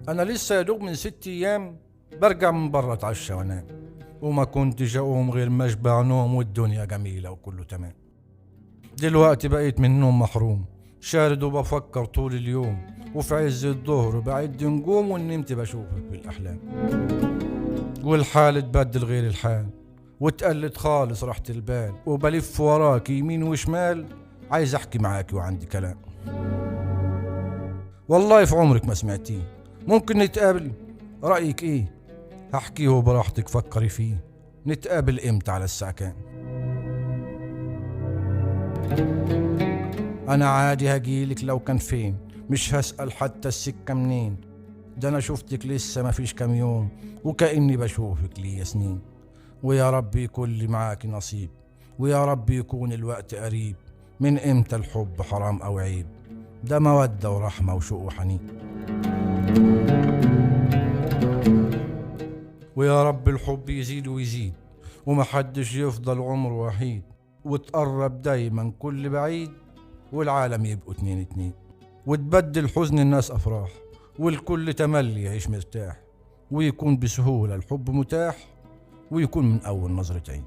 أنا لسه يا دوب من 6 أيام برجع من برا اتعشى وانام، وما كنتش أقوم غير ما أشبع نوم والدنيا جميلة وكله تمام. دلوقتي بقيت من النوم محروم، شارد وبفكر طول اليوم، وفي عز الظهر بعد نجوم ونمت بشوفك بالأحلام. والحال اتبدل غير الحال، واتقلت خالص راحة البال، وبلف وراك يمين وشمال، عايز احكي معاكي وعندي كلام. والله في عمرك ما سمعتيه، ممكن نتقابل؟ رأيك ايه؟ هحكيه براحتك فكري فيه. نتقابل امتى على الساعة كام؟ انا عادي هجيلك لو كان فين، مش هسأل حتى السكة منين. ده انا شفتك لسه مفيش كام يوم، وكأني بشوفك ليا سنين. ويا رب يكون لي معاك نصيب، ويا رب يكون الوقت قريب. من امتى الحب حرام او عيب؟ ده مودة ورحمة وشوق وحنين. ويا رب الحب يزيد ويزيد، ومحدش يفضل عمره وحيد، وتقرب دايما كل بعيد، والعالم يبقوا اتنين اتنين، وتبدل حزن الناس افراح، والكل تملي يعيش مرتاح، ويكون بسهولة الحب متاح، ويكون من اول نظرة عين.